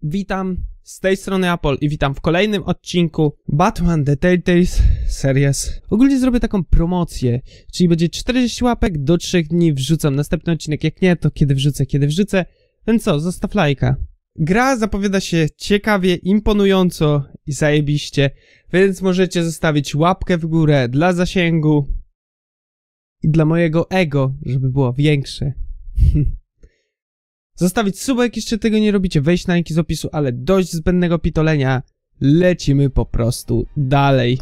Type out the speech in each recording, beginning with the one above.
Witam, z tej strony Apoll i witam w kolejnym odcinku Batman The Telltale Series. Ogólnie zrobię taką promocję, czyli będzie 40 łapek, do 3 dni wrzucam następny odcinek, jak nie, to kiedy wrzucę. Więc co, zostaw lajka. Gra zapowiada się ciekawie, imponująco i zajebiście, więc możecie zostawić łapkę w górę dla zasięgu i dla mojego ego, żeby było większe. Zostawić suba, jak jeszcze tego nie robicie, wejść na linki z opisu, ale dość zbędnego pitolenia, lecimy po prostu dalej.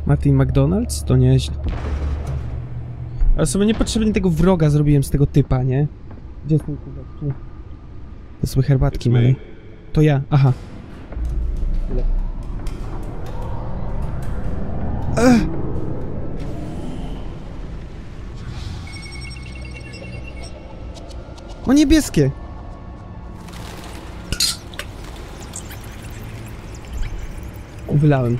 Martin McDonald's? To nieźle. Ale sobie niepotrzebnie tego wroga zrobiłem z tego typa, nie? Gdzie jest ten kubek? To sobie herbatki mamy. To ja, aha. O, niebieskie! Wylałem.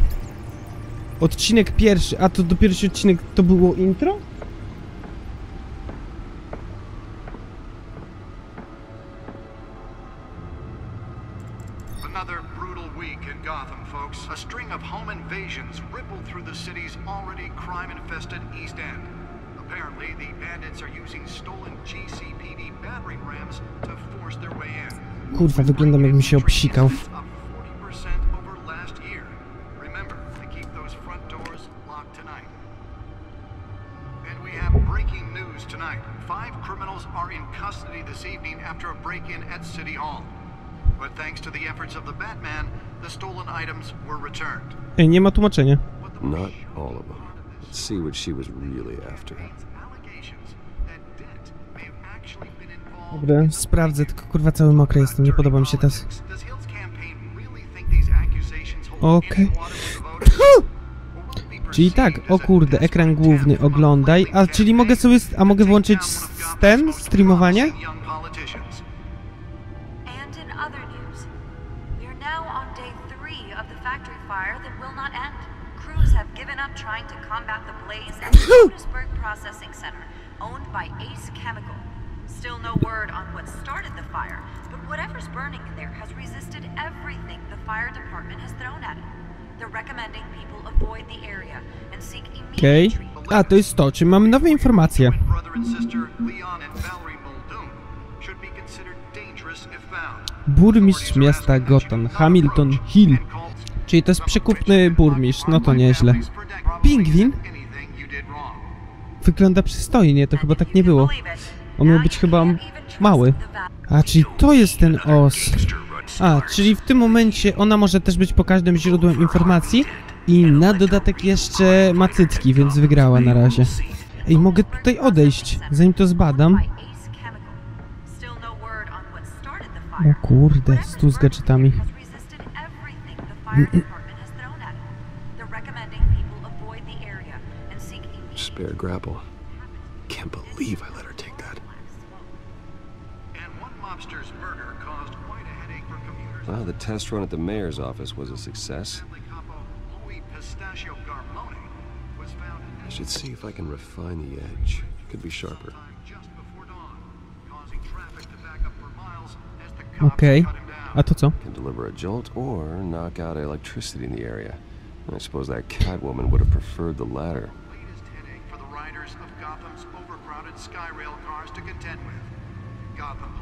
Odcinek pierwszy, a to dopiero się odcinek, to było intro? Another brutal week in Gotham, folks. A string of home invasions rippled through the city's already crime-infested East End. Apparently, the bandits are using stolen GCPD battering rams to force their way in. Kurwa, wyglądam jakbym się obsikał. Breaking news tonight. 5 criminals are in custody this evening after a break-in at City Hall. But thanks to the efforts of the Batman, the stolen items were returned. Ej, nie ma tłumaczenia. Not all of them. Let's see what she was really after. Dobra, sprawdzę, tylko kurwa cały mokry jestem, nie podoba mi się teraz. Okej. Czyli tak, o kurde, ekran główny, oglądaj, a czyli mogę sobie, mogę włączyć ten, streamowanie? Still no word on what started the fire, but whatever's burning in there has resisted everything the fire department has thrown at it. They're recommending people avoid the area and seek immediate treatment. A, to jest to, czy mamy nowe informacje. Burmistrz miasta Gotham, Hamilton Hill. Czyli to jest przekupny burmistrz, no to nieźle. Pingwin? Wygląda przystojnie, to chyba tak nie było. On miał być chyba mały. A, czyli to jest ten os. A, czyli w tym momencie ona może też być po każdym źródłem informacji. I na dodatek jeszcze ma cycki, więc wygrała na razie. Ej, mogę tutaj odejść, zanim to zbadam. O kurde, stół z gadżetami. Spare grapple. Can't believe I let her take that. Well, the test run at the mayor's office was a success. I should see if I can refine the edge. Could be sharper. Okej. A to co? Can deliver a jolt or knock out electricity in the area. I suppose that Catwoman would have preferred the latter.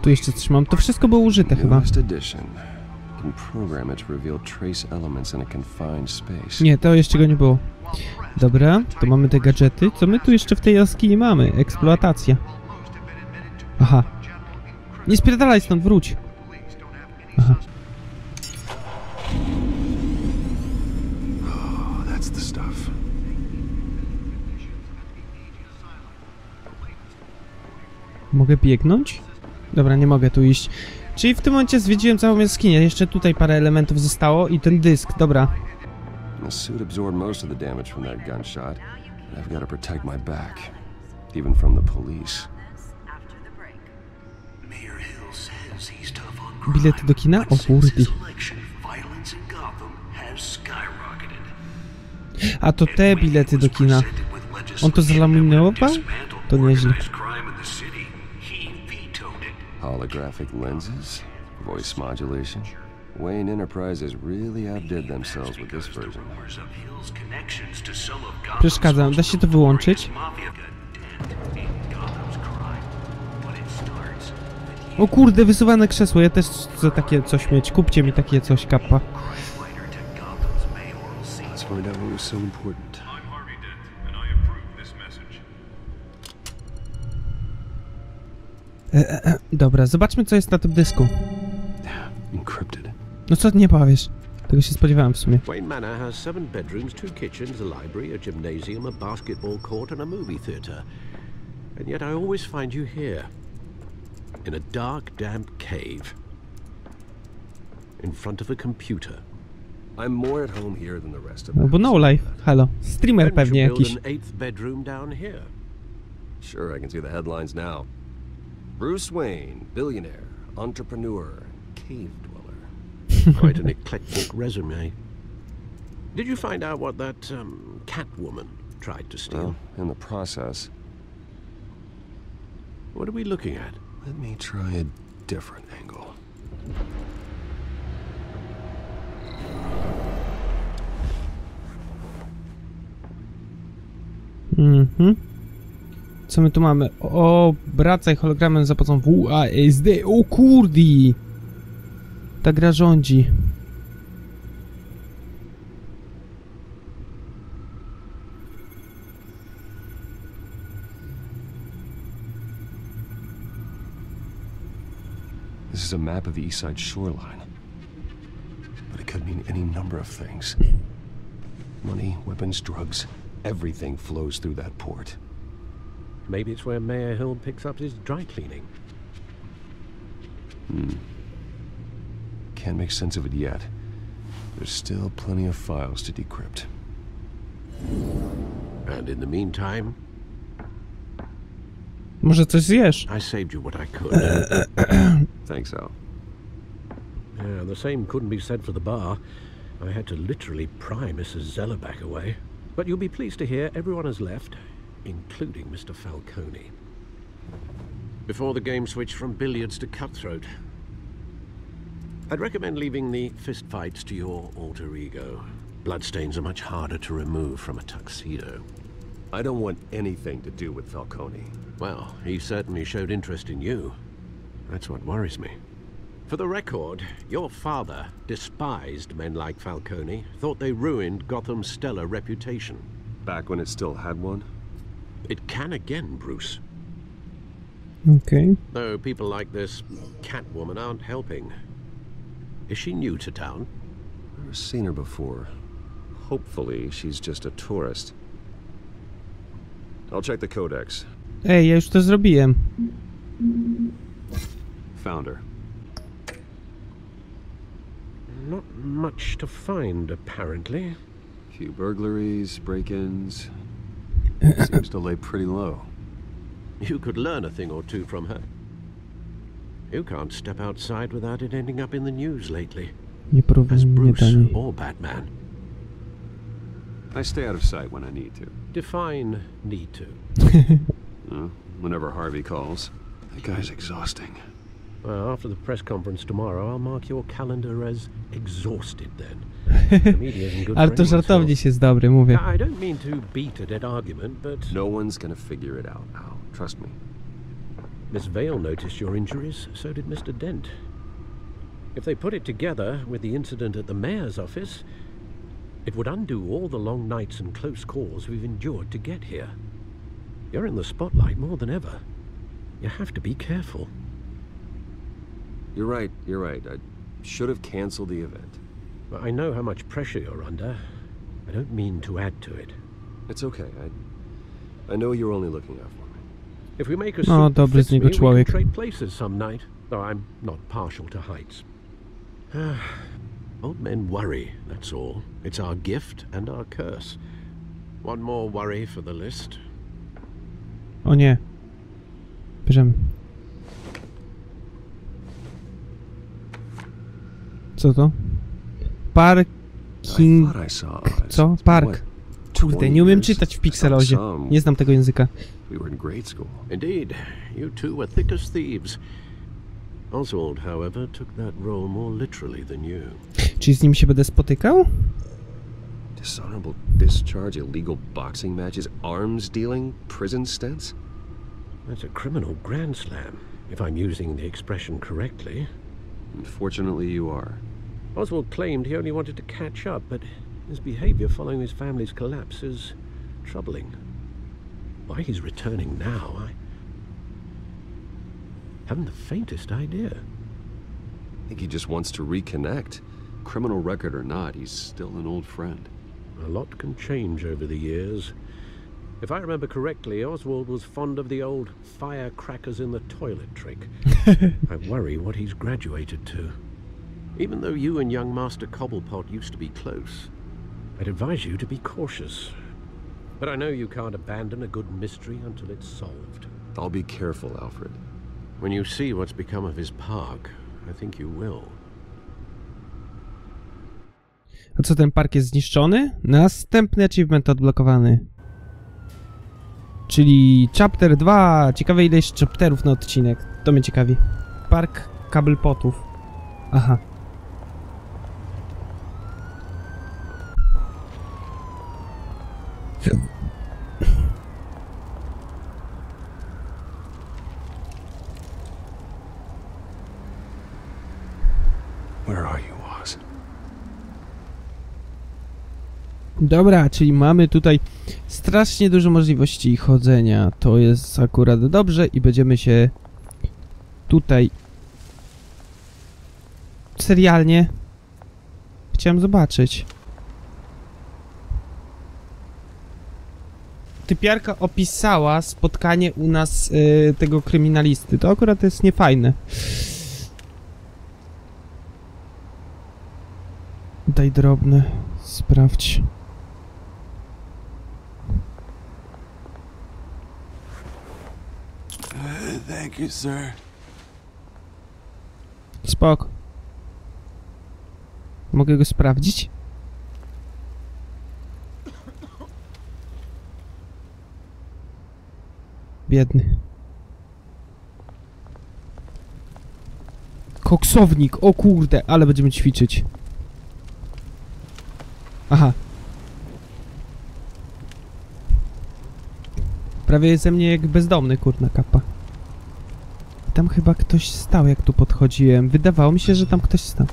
Tu jeszcze coś mam. To wszystko było użyte chyba. Nie, to jeszcze go nie było. Dobra, to mamy te gadżety. Co my tu jeszcze w tej jaskini mamy? Eksploatacja. Aha. Nie spierdalaj stąd, wróć. Aha. Mogę biegnąć? Dobra, nie mogę tu iść. Czyli w tym momencie zwiedziłem całą jaskinię. Jeszcze tutaj parę elementów zostało i ten dysk, dobra. The suit absorbed most of the damage from that gunshot. I've got to protect my back, even from the police. Bilety do kina? O kurde. A to te bilety do kina. On to zalaminował? To nieźle. Holographic lenses, voice modulation. Wayne Enterprises really outdid themselves with this version. Przeszkadzam, da się to wyłączyć? O kurde, wysuwane krzesło, ja też chcę takie coś mieć. Kupcie mi takie coś, kappa. Dobra, zobaczmy, co jest na tym dysku. No co nie powiesz? Tego się spodziewałem w sumie. Wayne Manor has 7 bedrooms, 2 kitchens, a library, a gymnasium, a basketball court, and a movie theater. And yet I always find you here. In a dark, damp cave. In front of a computer. I'm more at home here than the rest of No bo no life, halo. Streamer pewnie jakiś. An 8th bedroom down here. Sure, I can see the headlines now. Bruce Wayne, billionaire, entrepreneur, cave dweller. Quite an eclectic resume. Did you find out what that cat woman tried to steal? Well, in the process. What are we looking at? Let me try a different angle. Co my tu mamy? O, wracaj hologramem za pomocą WASD. O kurdi! Ta gra rządzi. This is a map of the east side shoreline. But it could mean any number of things. Money, weapons, drugs, everything flows through that port. Maybe it's where Mayor Hill picks up his dry cleaning. Can't make sense of it yet. There's still plenty of files to decrypt. And in the meantime... Może coś zjesz? I saved you what I could. Thanks, Al. Yeah, the same couldn't be said for the bar. I had to literally pry Mrs. Zellerback away. But you'll be pleased to hear everyone has left, including Mr. Falcone. Before the game switched from billiards to cutthroat. I'd recommend leaving the fistfights to your alter ego. Bloodstains are much harder to remove from a tuxedo. I don't want anything to do with Falcone. Well, he certainly showed interest in you. That's what worries me. For the record, your father despised men like Falcone, thought they ruined Gotham's stellar reputation. Back when it still had one? It can again, Bruce. Okay. Though people like this Catwoman aren't helping. Is she new to town? I've never seen her before. Hopefully, she's just a tourist. I'll check the codex. Ej, ja już to zrobiłem. Found her. Not much to find, apparently. Few burglaries, break-ins. Seems to lay pretty low. You could learn a thing or two from her. You can't step outside without it ending up in the news lately. Nie porównaj As mnie Bruce dalej. or Batman. I stay out of sight when I need to. Define need to. Whenever Harvey calls. That guy's exhausting. Well, after the press conference tomorrow, I'll mark your calendar as exhausted then. The media isn't good for Ale to anyone's żartownik health. jest dobry, mówię. I don't mean to beat a dead argument, but... No one's gonna figure it out, Al. Trust me. Miss Vale noticed your injuries, so did Mr. Dent. If they put it together with the incident at the mayor's office, it would undo all the long nights and close calls we've endured to get here. You're in the spotlight more than ever. You have to be careful. You're right, you're right. I should have canceled the event. Well, I know how much pressure you're under. I don't mean to add to it. It's okay. I know you're only looking out for me. If we make a O, suit dobry that z fits me, niego we can człowiek. trade places some night. Though I'm not partial to heights. Old men worry, that's all. It's our gift and our curse. One more worry for the list. O nie. Bierzemy. Co to? I Parking... thought I saw eyes. Co? Park. What? Kurde, nie umiem czytać w pikselozie. Nie znam tego języka. We were in grade school. Indeed, you two were thick as thieves. Oswald, however, took that role more literally than you. Czy z nim się będę spotykał? Dishonorable discharge, illegal boxing matches, arms dealing, prison stints? That's a criminal grand slam, if I'm using the expression correctly. Unfortunately, you are. Oswald claimed he only wanted to catch up, but his behavior following his family's collapse is troubling. Why he's returning now, I haven't the faintest idea. I think he just wants to reconnect. Criminal record or not, he's still an old friend. A lot can change over the years. If I remember correctly, Oswald was fond of the old firecrackers in the toilet trick. I worry what he's graduated to. Even though you and young Master Cobblepot used to be close, I'd advise you to be cautious. But I know you can't abandon a good mystery until it's solved. I'll be careful, Alfred. When you see what's become of his park, I think you will. A co, ten park jest zniszczony? Następny achievement odblokowany. Czyli chapter 2. Ciekawe, ile jest chapterów na odcinek. To mnie ciekawi. Park Cobblepotów. Aha. Where are you, Oz? Dobra, czyli mamy tutaj strasznie dużo możliwości chodzenia. To jest akurat dobrze i będziemy się tutaj serialnie chciałem zobaczyć. Typiarka opisała spotkanie u nas tego kryminalisty. To akurat jest niefajne. Daj drobne. Sprawdź. Thank you, sir. Spoko. Mogę go sprawdzić? Biedny. Koksownik, o kurde, ale będziemy ćwiczyć. Aha. Prawie jest ze mnie jak bezdomny, kurna kapa. Tam chyba ktoś stał, jak tu podchodziłem. Wydawało mi się, że tam ktoś stał.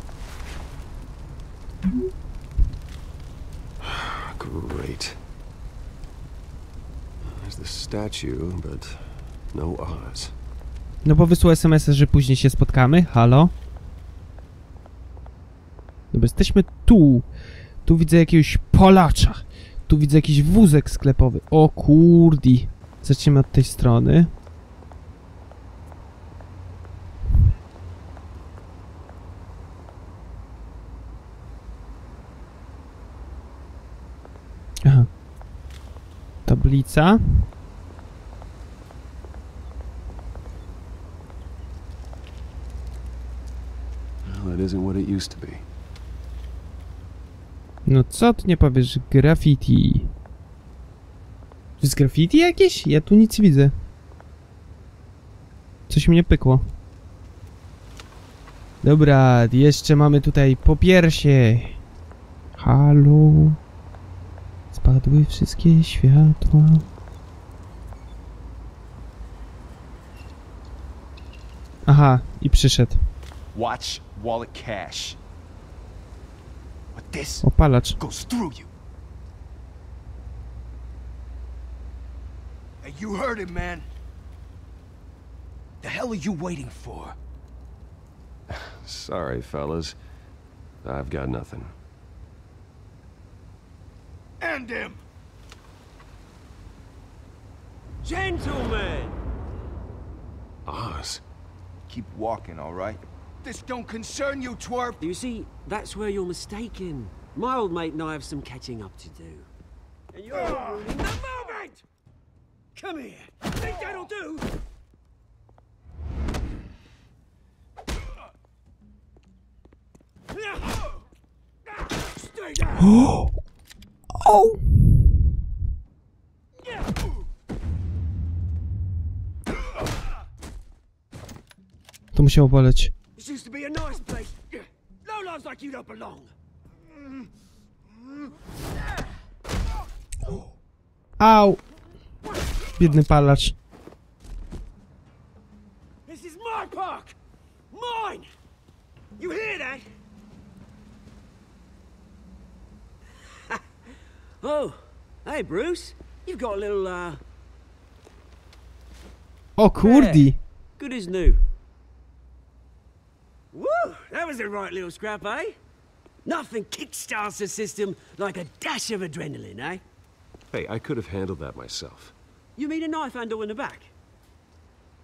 Great. There's the statue, but no Oz. No bo wysłał SMS-a, że później się spotkamy. Halo? Dobra, jesteśmy tu. Tu widzę jakiegoś Polacza. Tu widzę jakiś wózek sklepowy. O kurdi. Zacznijmy od tej strony. Aha. Tablica. Well, it isn't what it used to be. No co ty nie powiesz? Graffiti. To jest graffiti jakieś? Ja tu nic widzę. Coś mnie pykło. Dobra, jeszcze mamy tutaj popiersie. Halo. Spadły wszystkie światła. Aha, i przyszedł. Watch wallet cash. But this Opalacz. goes through you. Hey, you heard him, man. The hell are you waiting for? Sorry, fellas. I've got nothing. End him! Gentlemen! Oz. Keep walking, all right? This don't concern you, twerp! You see, that's where you're mistaken. My old mate and I have some catching up to do. And you're ruining the moment! Come here! Think that'll do? Stay down! Oh! To musiało boleć. This used to be a nice place. No lives like you don't belong. Au! Biedny palacz. This is my park. Mine. You hear that? Oh, hey Bruce. You've got a little O kurdi! good as new. Woo! That was a right little scrap, eh? Nothing kickstarts the system like a dash of adrenaline, eh? Hey, I could have handled that myself. You mean a knife handle in the back?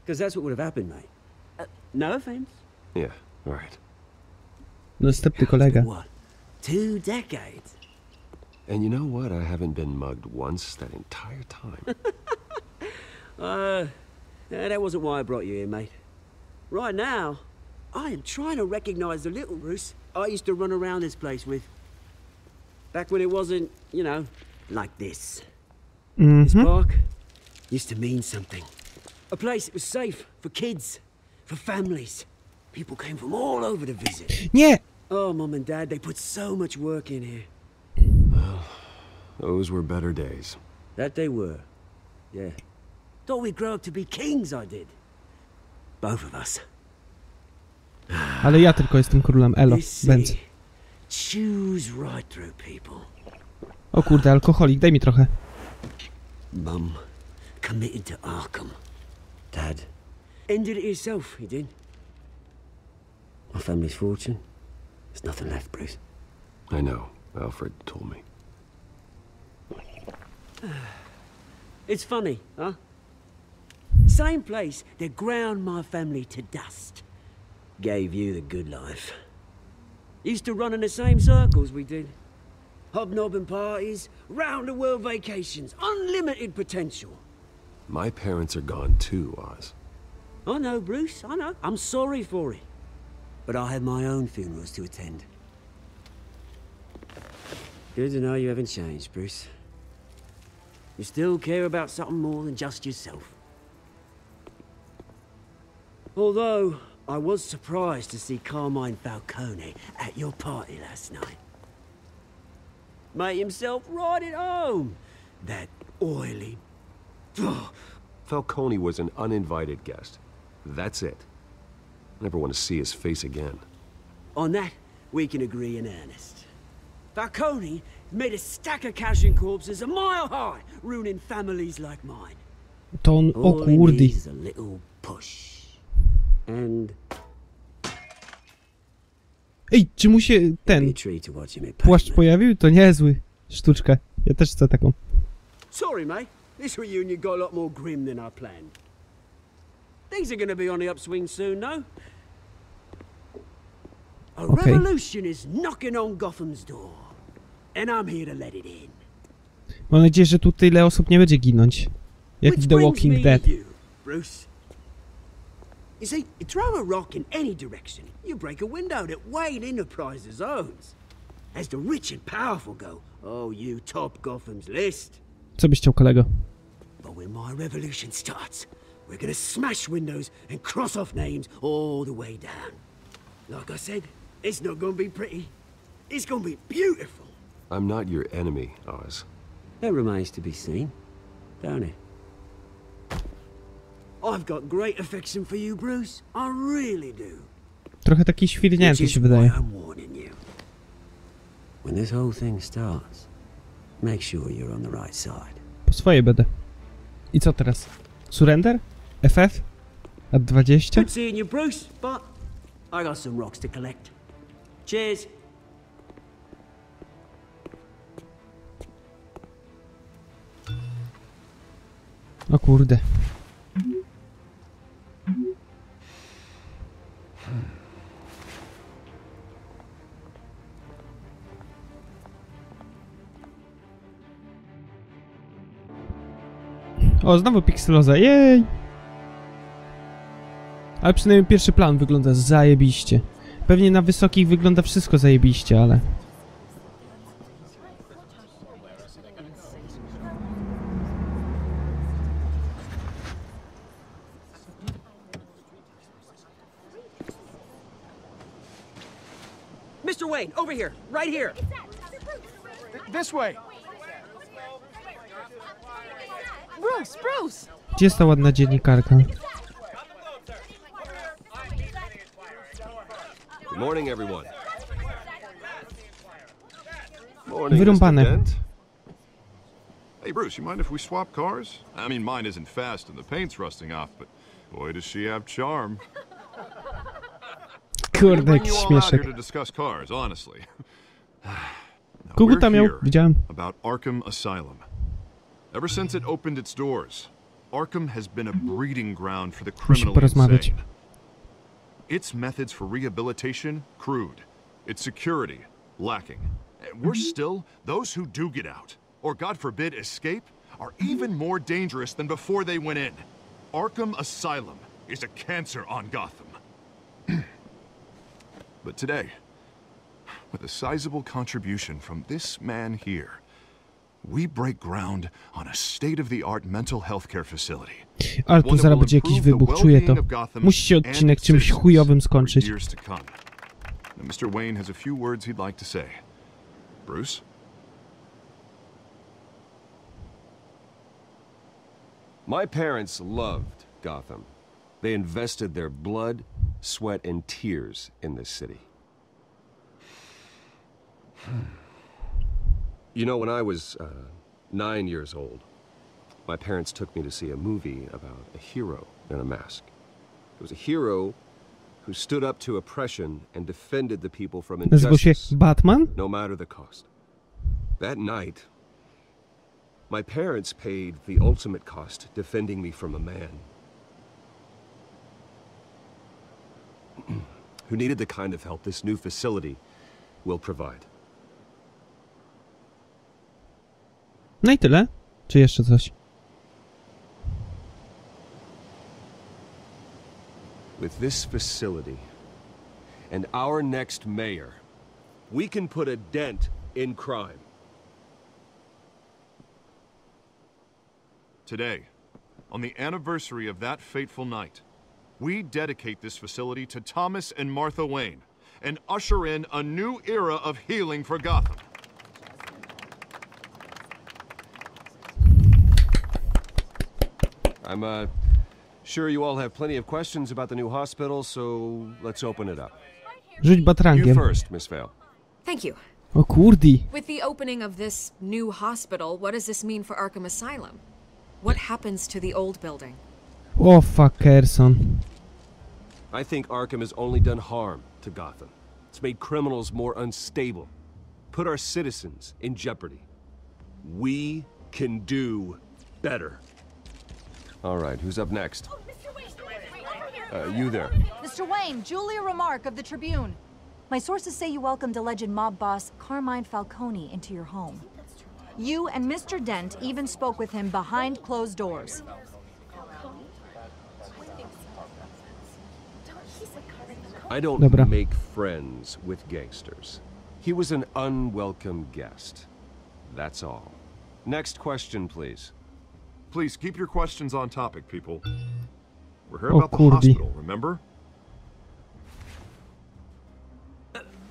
Because that's what would have happened, mate. No offense. Yeah, all right. Następny kolega. What? 2 decades? And you know what? I haven't been mugged once that entire time. That wasn't why I brought you here, mate. Right now, I am trying to recognize the little Bruce I used to run around this place with. Back when it wasn't, you know, like this. This park used to mean something. A place that was safe for kids, for families. People came from all over to visit. Nie! Oh, Mum and Dad, they put so much work in here. Well, those were better days. That they were. Yeah. Thought we'd grow up to be kings, I did. Both of us. Ale ja tylko jestem królem. Elo, Benz. Choose right through people. O kurde, alkoholik, daj mi trochę. Mum committed to Arkham. Dad ended it himself, he did. My family's fortune. There's nothing left, Bruce. I know. Alfred told me. It's funny, huh? Same place that ground my family to dust. Gave you the good life. Used to run in the same circles we did. Hobnobbing parties, round-the-world vacations, unlimited potential. My parents are gone too, Oz. I know, Bruce, I know. I'm sorry for it. But I have my own funerals to attend. Good to know you haven't changed, Bruce. You still care about something more than just yourself. Although, I was surprised to see Carmine Falcone at your party last night. Made himself right at home. That oily... Falcone was an uninvited guest. That's it. Never want to see his face again. On that, we can agree in earnest. Falcone made a stack of cash and corpses a mile high, ruining families like mine. To on, o All he kurdi. needs is a little push. And Ej, czy mu się be ten a treat to watch him at płaszcz payment. pojawił? To niezły. Sztuczka. Ja też chcę taką. Sorry, mate. This reunion got a lot more grim than I planned. Things are gonna be on the upswing soon, no? A Okay. revolution is knocking on Gotham's door. And I'm here to let it in. Mam nadzieję, że tu tyle osób nie będzie ginąć. Jak w Which The brings Walking me Dead. to you, Bruce. You see, you throw a rock in any direction, you break a window that Wayne Enterprises owns. As the rich and powerful go, oh, you top Gotham's list. Co byś chciał, kolego? But when my revolution starts, we're gonna smash windows and cross off names all the way down. Like I said, it's not gonna be pretty. It's gonna be beautiful. I'm not your enemy, Oz. That remains to be seen, don't it? I've got great affection for you, Bruce. I really do. Trochę taki świrnięty Which się is wydaje. why I'm warning you. When this whole thing starts, make sure you're on the right side. Po swoje będę. I co teraz? Surrender? FF? Lat 20? Good seeing you, Bruce, but I got some rocks to collect. Cheers. O kurde. O, znowu pikseloza, jej! Ale przynajmniej pierwszy plan wygląda zajebiście. Pewnie na wysokich wygląda wszystko zajebiście, ale... Mr. Wayne, over here, right here. This way. Bruce! Gdzie jest ta ładna dziennikarka? Good morning, everyone. Morning, Wyrąbane. Mr. Dent. Hey, Bruce, you mind if we swap cars? I mean, mine isn't fast and the paint's rusting off, but boy, does she have charm. Kurde, Bring jaki you all out śmieszek. here to discuss cars, honestly. Now, Kogo we're tam miał? here Widziałem. about Arkham Asylum. Ever since it opened its doors, Arkham has been a breeding ground for the criminally porozmawiać. insane. Its methods for rehabilitation, crude. Its security, lacking. And worse still, those who do get out, or God forbid escape, are even more dangerous than before they went in. Arkham Asylum is a cancer on Gotham. But today, with a sizable contribution from this man here, we break ground on a state-of-the-art mental health care facility. Ale tu zaraz będzie jakiś wybuch, czuję to. Musi się odcinek czymś chujowym skończyć. Mr. Wayne has a few words he'd like to say. Bruce? My parents loved Gotham. They invested their blood, sweat, and tears in this city. You know, when I was 9 years old, my parents took me to see a movie about a hero in a mask. It was a hero who stood up to oppression and defended the people from Nazywał się injustice, Batman? no matter the cost. That night, my parents paid the ultimate cost defending me from a man who needed the kind of help this new facility will provide. No i tyle? Czy jeszcze coś? With this facility and our next mayor, we can put a dent in crime. Today, on the anniversary of that fateful night, we dedicate this facility to Thomas and Martha Wayne and usher in a new era of healing for Gotham. I'm sure you all have plenty of questions about the new hospital, so let's open it up. Rzuć You batrangiem. first, Miss Vale. Thank you. O kurdi. With the opening of this new hospital, what does this mean for Arkham Asylum? What happens to the old building? O fuckerson. I think Arkham has only done harm to Gotham. It's made criminals more unstable, put our citizens in jeopardy. We can do better. All right, who's up next? You there. Mr. Wayne, Julia Remark of the Tribune. My sources say you welcomed alleged mob boss Carmine Falcone into your home. You and Mr. Dent even spoke with him behind closed doors. I don't Dobra. make friends with gangsters. He was an unwelcome guest. That's all. Next question, please. Please keep your questions on topic, people. We're here Oh, about the kurdi. hospital, remember?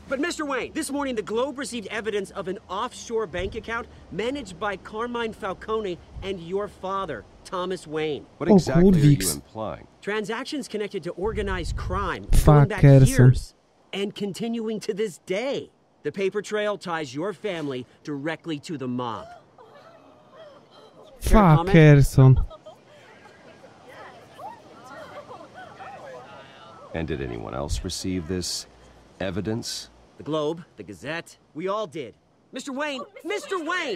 But Mr. Wayne, this morning the Globe received evidence of an offshore bank account managed by Carmine Falcone and your father, Thomas Wayne. What Oh, exactly are you Kurdix. implying? Transactions connected to organized crime going back Fuckerson. years and continuing to this day. The paper trail ties your family directly to the mob. Fuckerson. And did anyone else receive this evidence? The Globe, the Gazette, we all did. Mr. Wayne,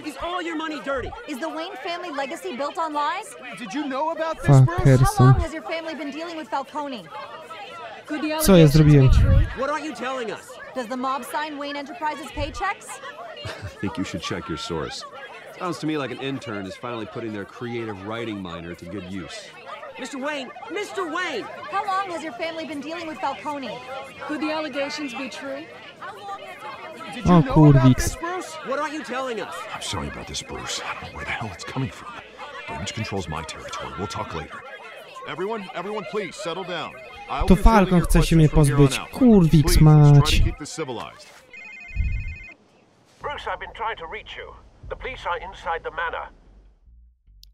is all your money dirty? Is the Wayne family legacy built on lies? Did you know about this, Bruce? How Fuckerson. long has your family been dealing with Falcone? Co ja zrobiłem? What aren't you telling us? Does the mob sign Wayne Enterprises paychecks? I think you should check your source. Sounds to me like an intern is finally putting their creative writing minor to good use. Mr. Wayne! How long has your family been dealing with Falcone? Could the allegations be true? Did Oh, you know about Kurdix. this, Bruce? What aren't you telling us? I'm sorry about this, Bruce. I don't know where the hell it's coming from. Damage control's my territory. We'll talk later. Everyone, please settle down. I'll To be fielding Falcon your chce się mnie questions from here on pozbyć. out. Kurwix Please, let's try mać. to keep this civilized. Bruce, I've been trying to reach you. The police are inside the manor.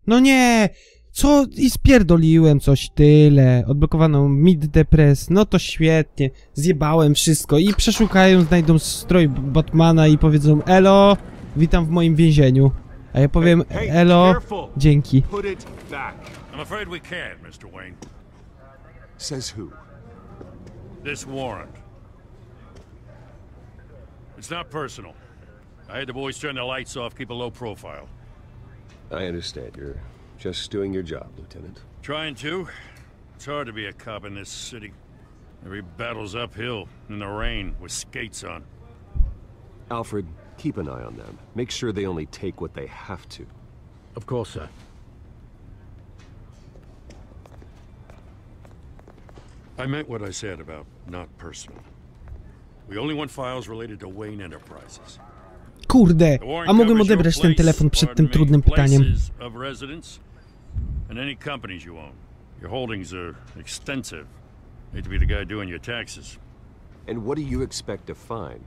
No nie! Co? I spierdoliłem coś, tyle. Odblokowano mid-depress, no to świetnie. Zjebałem wszystko i przeszukają, znajdą stroj Batmana i powiedzą: elo, witam w moim więzieniu. A ja powiem: elo, dzięki. Put it back. I'm afraid we can't, Mr. Wayne. Says who? This warrant. It's not personal. I had the boys turn the lights off, keep a low profile. I understand. You're just doing your job, Lieutenant. Trying to. It's hard to be a cop in this city. Every battle's uphill, in the rain, with skates on. Alfred, keep an eye on them. Make sure they only take what they have to. Of course, sir. I meant what I said about not personal. We only want files related to Wayne Enterprises. Kurde, a mogłem odebrać ten telefon przed tym trudnym pytaniem. Of residence and any companies you own. Your holdings are extensive. Hate to be the guy doing your taxes. And what do you expect to find?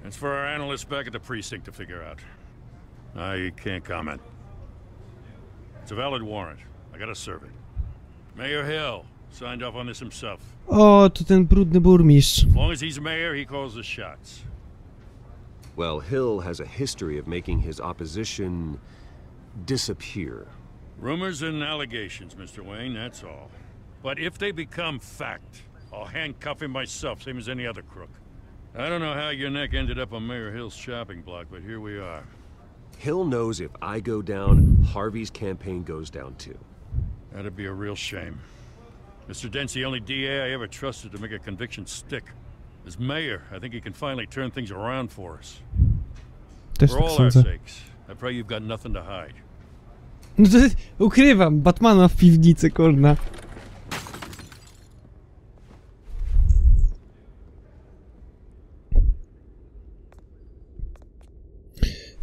That's for our analysts back at the precinct to figure out. I can't comment. It's a valid warrant. I gotta serve it. Mayor Hill signed off on this himself. O, to ten brudny burmistrz. As long as he's mayor, he calls the shots. Well, Hill has a history of making his opposition disappear. Rumors and allegations, Mr. Wayne, that's all. But if they become fact, I'll handcuff him myself, same as any other crook. I don't know how your neck ended up on Mayor Hill's shopping block, but here we are. Hill knows if I go down, Harvey's campaign goes down too. That'd be a real shame. Mr. Dent's the only DA I ever trusted to make a conviction stick. As mayor, I think he can finally turn things around for us. For all our sakes, I pray you've got nothing to hide. No to ukrywam Batmana w piwnicy, kurna.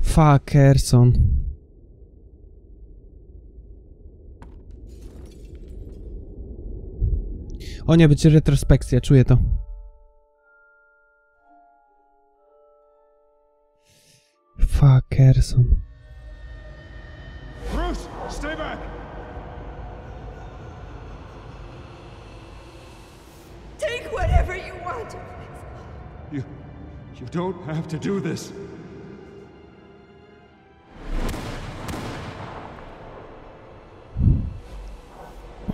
Fuckerson. O nie, będzie retrospekcja, czuję to. Fuckerson. Bruce, stay back! Take whatever you want. You don't have to do this.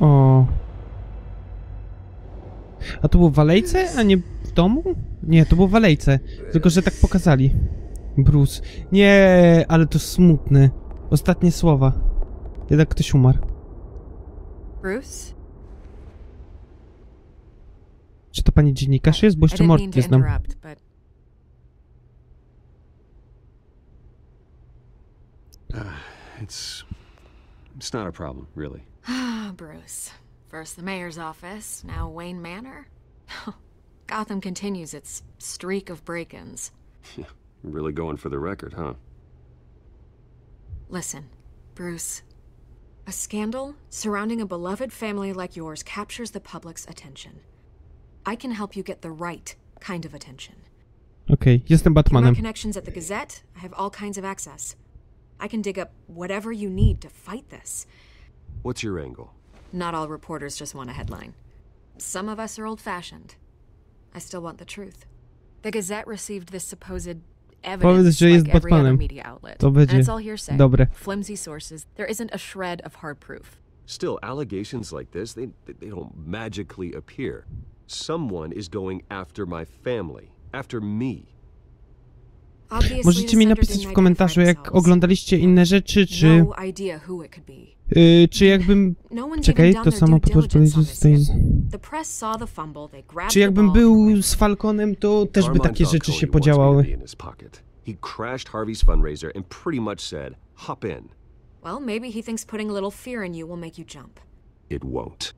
O. A to było w alejce, a nie w domu? Nie, to było w alejce. Tylko, że tak pokazali. Bruce. Nie, ale to smutne. Ostatnie słowa. Jednak ktoś umarł. Bruce? Czy to pani dziennikarz jest? Bo jeszcze Mort nie znam. It's not a problem, really. Bruce. First the mayor's office, now Wayne Manor. Gotham continues its streak of break-ins. Really going for the record, huh? Listen, Bruce. A scandal surrounding a beloved family like yours captures the public's attention. I can help you get the right kind of attention. Okay, jestem Batmanem. Connections at the Gazette, I have all kinds of access. I can dig up whatever you need to fight this. What's your angle? Not all reporters just want a headline. Some of us are old-fashioned. I still want the truth. The Gazette received this supposed evidence like every other media outlet. And it's all hearsay. Dobre. Flimsy sources. There isn't a shred of hard proof. Still, allegations like this, they don't magically appear. Someone is going after my family, after me. Możecie mi napisać w komentarzu, jak oglądaliście inne rzeczy, czy jakbym... Czekaj, to samo Czy jakbym był z Falconem, to też by takie rzeczy się podziałały. He crashed Harvey's fundraiser and pretty much said, hop in. Well, maybe he thinks putting a little fear in you will make you jump. It won't.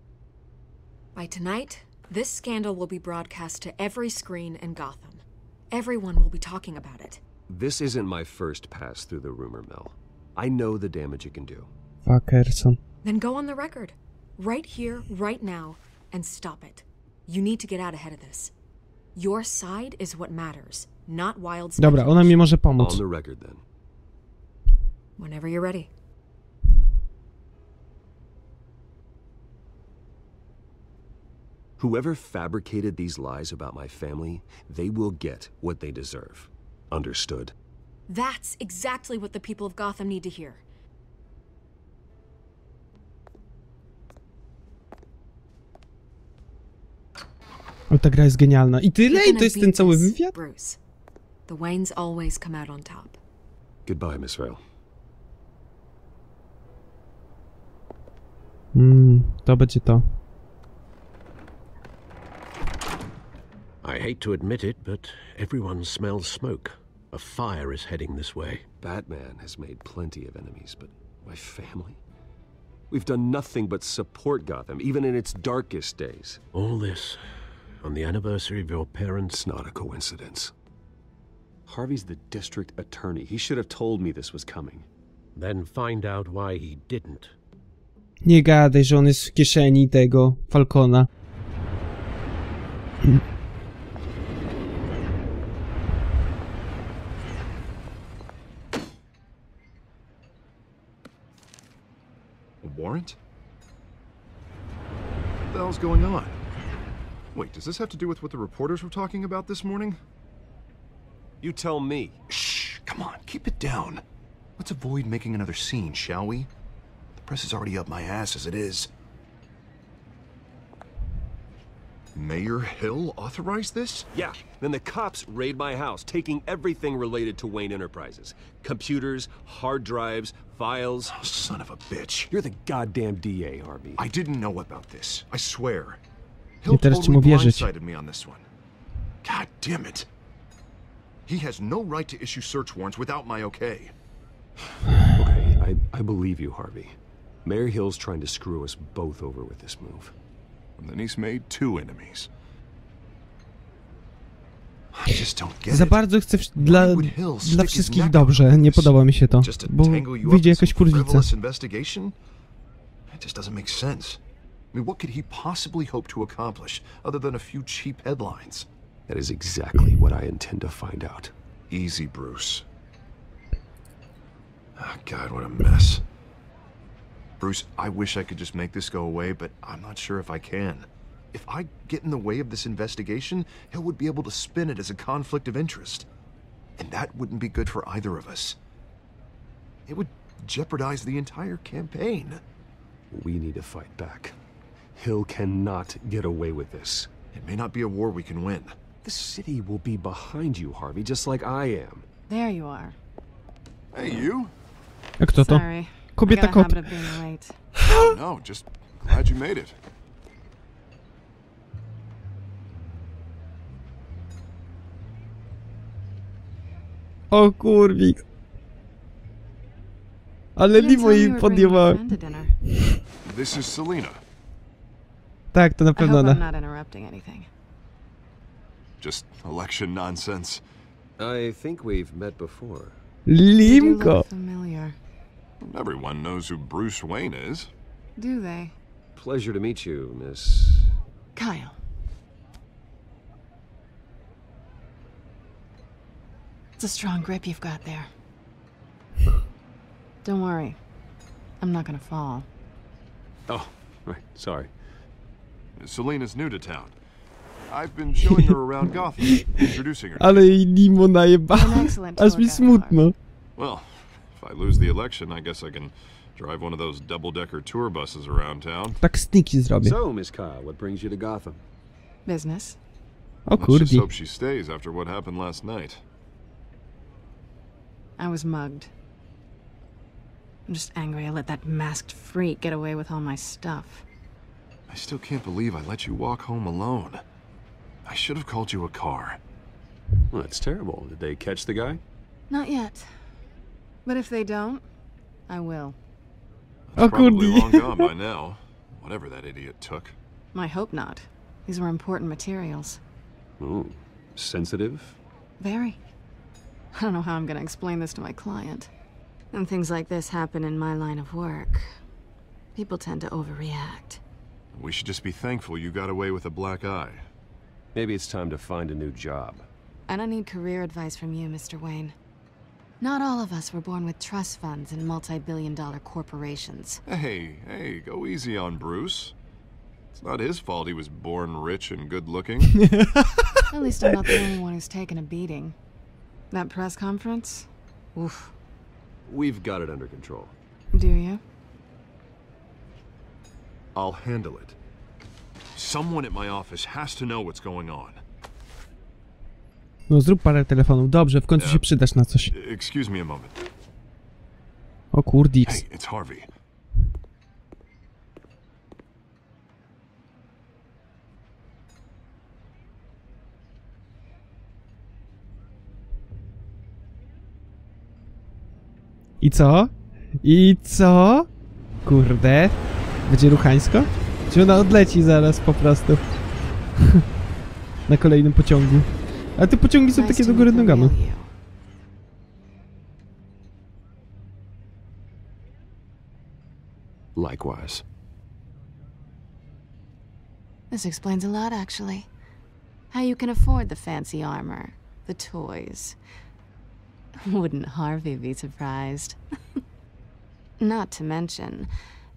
By tonight, this scandal will be broadcast to every screen in Gotham. Everyone will be talking about it. This isn't my first pass through the rumor mill. I know the damage it can do. Fuckerson. Then go on the record. Right here, right now, and stop it. You need to get out ahead of this. Your side is what matters, not wild Dobra, ona mi może pomóc. On the record then. Whenever you're ready. Whoever fabricated these lies about my family, they will get what they deserve. Understood? That's exactly what the people of Gotham need to hear. O, ta gra jest genialna. I tyle? I to jest ten cały wywiad? Bruce. The Waynes always come out on top. Goodbye, Miss Vale. To będzie to. I hate to admit it, but everyone smells smoke. A fire is heading this way. Batman has made plenty of enemies, but my family? We've done nothing but support Gotham, even in its darkest days. All this on the anniversary of your parents'... It's not a coincidence. Harvey's the district attorney. He should have told me this was coming. Then find out why he didn't. Nie gadaj, że on jest w kieszeni tego Falcona. A warrant? What the hell's going on? Wait, does this have to do with what the reporters were talking about this morning? You tell me. Shh, come on, keep it down. Let's avoid making another scene, shall we? The press is already up my ass as it is. Mayor Hill authorized this? Yeah, then the cops raid my house, taking everything related to Wayne Enterprises. Computers, hard drives, files. Oh, son of a bitch. You're the goddamn DA, Harvey. I didn't know about this, I swear. Hill teraz totally mu wierzyć. blindsided me on this one. God damn it. He has no right to issue search warrants without my okay. Okay, I believe you, Harvey. Mayor Hill's trying to screw us both over with this move. And then he's made two enemies. I just don't get Za it. bardzo chcę dla wszystkich dobrze. Nie podoba mi się to, bo wyjdzie jakaś kurwica. Investigation? It just doesn't make sense. I mean, what could he possibly hope to accomplish other than a few cheap headlines? That is exactly what I intend to find out. Easy, Bruce. Oh, God, what a mess. Bruce, I wish I could just make this go away, but I'm not sure if I can. If I get in the way of this investigation, Hill would be able to spin it as a conflict of interest. And that wouldn't be good for either of us. It would jeopardize the entire campaign. We need to fight back. Hill cannot get away with this. It may not be a war we can win. The city will be behind you, Harvey, just like I am. There you are. Hey, you. A kto to? Sorry. Kobieta kot. Oh, no, just glad you made it. O kurwik. Ale limo jej podjęła. This is Selena. Tak, to na pewno ona. Just election nonsense. I think we've met before. Limko. Everyone knows who Bruce Wayne is. Do they? Pleasure to meet you, Miss... Kyle. It's a strong grip you've got there. Don't worry. I'm not gonna fall. Oh, right. Sorry. Selena's new to town. I've been showing her around Gotham, introducing her. Ale jej limo najeba. Aż mi smutno. Well, if I lose the election, I guess I can drive one of those double-decker tour buses around town. Tak sneaky zrobię. So, Miss Kyle, what brings you to Gotham? Business. O Let's just kurdi. hope she stays after what happened last night. I was mugged. I'm just angry I let that masked freak get away with all my stuff. I still can't believe I let you walk home alone. I should have called you a car. Well, that's terrible. Did they catch the guy? Not yet. But if they don't, I will. That's probably long gone by now. Whatever that idiot took. I hope not. These were important materials. Ooh, sensitive? Very. I don't know how I'm gonna explain this to my client. And things like this happen in my line of work. People tend to overreact. We should just be thankful you got away with a black eye. Maybe it's time to find a new job. I don't need career advice from you, Mr. Wayne. Not all of us were born with trust funds and multi-billion-dollar corporations. Hey, go easy on Bruce. It's not his fault he was born rich and good-looking. At least I'm not the only one who's taken a beating. That press conference? Oof. We've got it under control. Do you? I'll handle it. Someone at my office has to know what's going on. No zrób parę telefonów. Dobrze, w końcu się przydasz na coś. Excuse me a moment. O kurdix. Hey, it's Harvey. I co? I co? Kurde. Będzie ruchańsko? Czy ona odleci zaraz po prostu? Na kolejnym pociągu. A te pociągi są takie do góry nogami. Likewise. This explains a lot, actually. How you can afford the fancy armor, the toys. Wouldn't Harvey be surprised? Not to mention,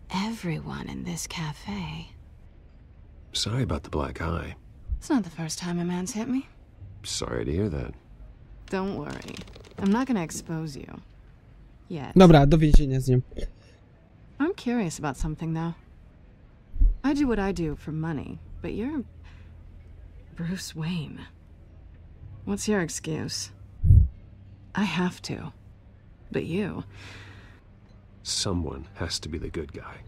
everyone in this cafe. Sorry about the black eye. It's not the first time a man's hit me. Sorry to hear that. Don't worry. I'm not gonna expose you. Yet. Dobra, do więzienia z nim. I'm curious about something, though. I do what I do for money, but you're Bruce Wayne. What's your excuse? I have to. But you... Someone has to be the good guy.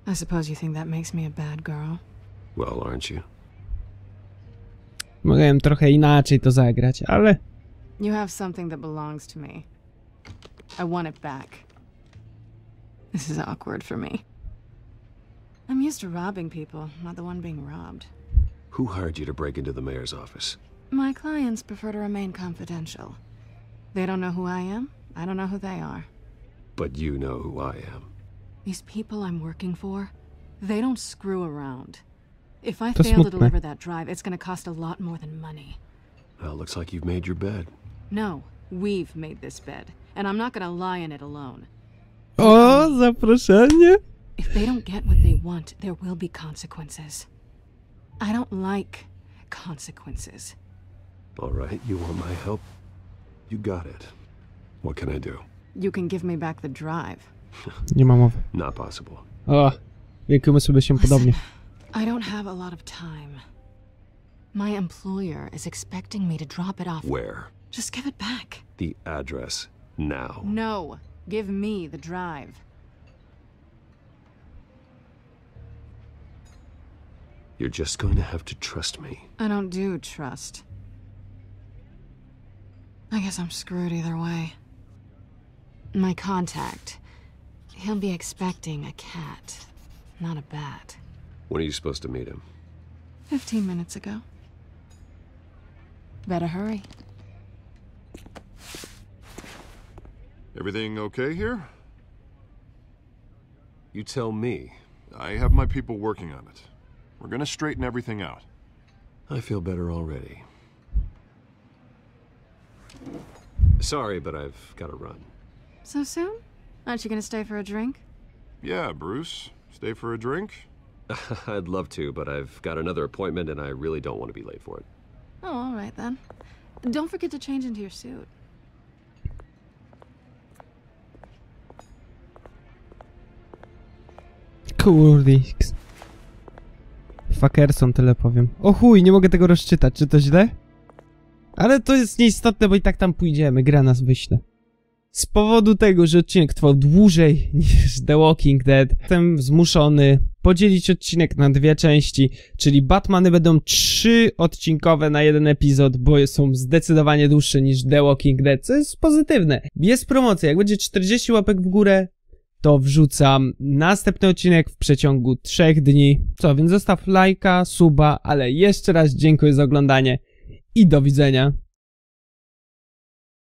I suppose you think that makes me a bad girl? Well, aren't you? Mogłem trochę inaczej to zagrać, ale... You have something that belongs to me. I want it back. This is awkward for me. I'm used to robbing people, not the one being robbed. Who hired you to break into the mayor's office? My clients prefer to remain confidential. They don't know who I am. I don't know who they are. But you know who I am. These people I'm working for, they don't screw around. If I fail to deliver that drive, it's going to cost a lot more than money. Well, looks like you've made your bed. No, we've made this bed, and I'm not going to lie in it alone. O, zaproszenie? If they don't get what they want, there will be consequences. I don't like consequences. All right, you want my help? You got it. What can I do? You can give me back the drive. Nie ma mowy. Not possible. O, wielkie sobie się podobnie. I don't have a lot of time. My employer is expecting me to drop it off. Where? Just give it back. The address, now. No, give me the drive. You're just going to have to trust me. I don't do trust. I guess I'm screwed either way. My contact, he'll be expecting a cat, not a bat. When are you supposed to meet him? 15 minutes ago. Better hurry. Everything okay here? You tell me. I have my people working on it. We're gonna straighten everything out. I feel better already. Sorry, but I've got to run. So soon? Aren't you gonna stay for a drink? Yeah, Bruce. Stay for a drink? I'd love to, but I've got another appointment and I really don't want to be late for it. Oh, all right then. Don't forget to change into your suit. Kurdix. Fuckerson, tyle powiem. O chuj, nie mogę tego rozczytać, czy to źle? Ale to jest nieistotne, bo i tak tam pójdziemy, gra nas wyśle. Z powodu tego, że odcinek trwał dłużej niż The Walking Dead, jestem zmuszony podzielić odcinek na dwie części, czyli Batmany będą 3-odcinkowe na jeden epizod, bo są zdecydowanie dłuższe niż The Walking Dead, co jest pozytywne. Jest promocja, jak będzie 40 łapek w górę, to wrzucam następny odcinek w przeciągu 3 dni. Co, więc zostaw lajka, suba, ale jeszcze raz dziękuję za oglądanie i do widzenia.